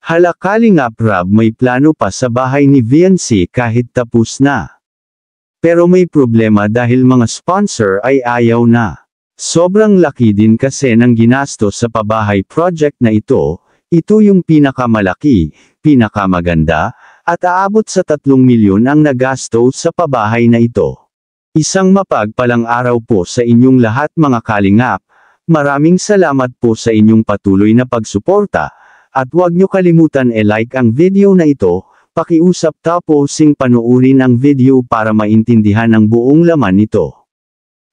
Hala Kalingap Rab, may plano pa sa bahay ni VNC kahit tapos na. Pero may problema dahil mga sponsor ay ayaw na. Sobrang laki din kasi ng ginastos sa pabahay project na ito. Ito yung pinakamalaki, pinakamaganda, at aabot sa 3 milyon ang nagastos sa pabahay na ito. Isang mapagpalang araw po sa inyong lahat mga Kalingap. Maraming salamat po sa inyong patuloy na pagsuporta. At huwag nyo kalimutan like ang video na ito, pakiusap tapos panoorin ang video para maintindihan ang buong laman nito.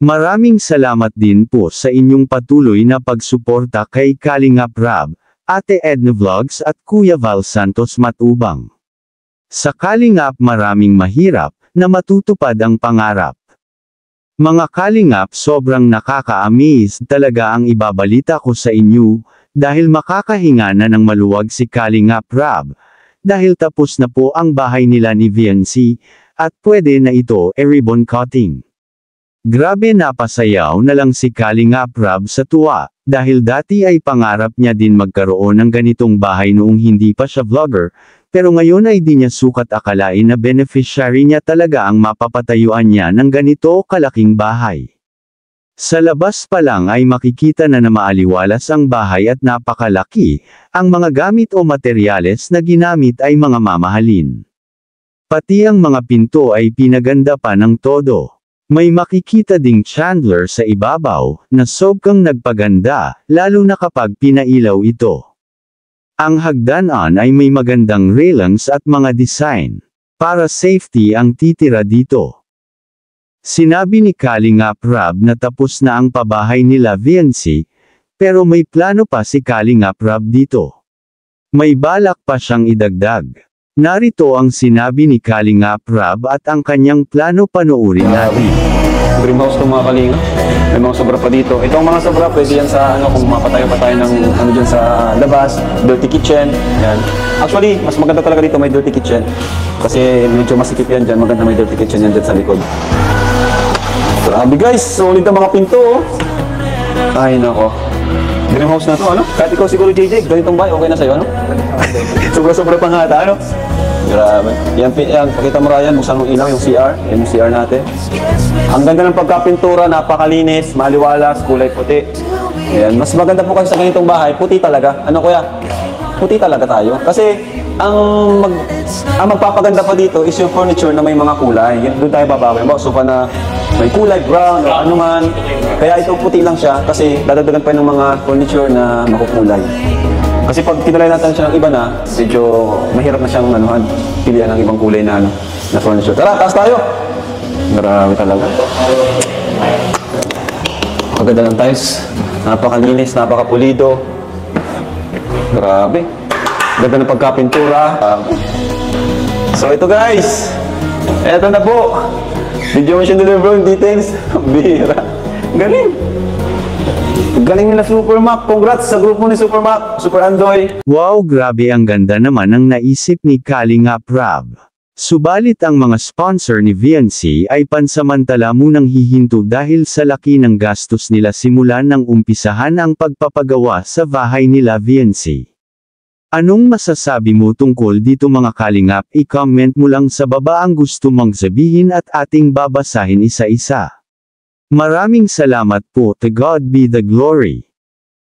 Maraming salamat din po sa inyong patuloy na pagsuporta kay Kalingap Rab, Ate Edna Vlogs at Kuya Val Santos Matubang. Sa Kalingap maraming mahirap, na matutupad ang pangarap. Mga Kalingap, sobrang nakaka-amaze talaga ang ibabalita ko sa inyo, dahil makakahinga na ng maluwag si Kalingap Rab, dahil tapos na po ang bahay nila ni VNC, at pwede na ito ribbon cutting. Grabe, napasayaw na lang si Kalingap Rab sa tuwa, dahil dati ay pangarap niya din magkaroon ng ganitong bahay noong hindi pa siya vlogger, pero ngayon ay di niya sukat akalain na beneficiary niya talaga ang mapapatayuan niya ng ganito kalaking bahay. Sa labas pa lang ay makikita na maaliwalas ang bahay at napakalaki, ang mga gamit o materyales na ginamit ay mga mamahalin. Pati ang mga pinto ay pinaganda pa ng todo. May makikita ding chandelier sa ibabaw, na sobrang nagpaganda, lalo na kapag pinailaw ito. Ang hagdanan ay may magandang railings at mga design. Para safety ang titira dito. Sinabi ni Kalingap Rab na tapos na ang pabahay nila VNC, pero may plano pa si Kalingap Rab dito. May balak pa siyang idagdag. Narito ang sinabi ni Kalingap Rab at ang kanyang plano, panoorin natin. Dream house itong mga Kalingap. May mga sobra pa dito. Itong mga sobra pwede yan sa kung mapatayo pa tayo ng dyan sa labas, dirty kitchen. Yan. Actually, mas maganda talaga dito may dirty kitchen. Kasi medyo masikip yan dyan, maganda may dirty kitchen yan dyan sa likod. Grabe guys, solid ang mga pinto oh. Ay nako. Dream house na to, ano? Kahit ikaw siguro JJ, ganitong bahay, okay na sa'yo, ano? Sobra-sobra pangata, ano? Grabe. Yan, pakita mo Ryan, buksan mong ilaw yung CR. Yan yung CR natin. Ang ganda ng pagkapintura, napakalinis, maliwalas, kulay puti. Yan. Mas maganda po kasi sa ganitong bahay, puti talaga. Ano kuya? Puti talaga tayo. Kasi, ang magpapaganda pa dito is yung furniture na may mga kulay. Yan, doon tayo babawi. Sofa na may kulay, brown, o ano man. Kaya ito puti lang siya kasi dadagdagan pa ng mga furniture na makukulay. Kasi pag tinalay natin siya ng iba na, medyo mahirap na siyang pilihan ng ibang kulay na, na furniture. Tara, taas tayo! Grabe talaga. Paganda ng tiles. Napakalinis, napakapulido. Grabe. Ganda ng pagkapintura. So ito guys, eto na po. Video mo siya deliver yung details. Bihira. Galing. Galing nila Supermac. Congrats sa grupo ni Supermac. Super Andoy. Wow, grabe, ang ganda naman ang naisip ni Kalingap Rab. Subalit ang mga sponsor ni VNC ay pansamantala munang hihinto dahil sa laki ng gastos nila simula nang umpisahan ang pagpapagawa sa bahay nila VNC. Anong masasabi mo tungkol dito mga Kalingap? I-comment mo lang sa baba ang gusto mong sabihin at ating babasahin isa-isa. Maraming salamat po. To God be the glory.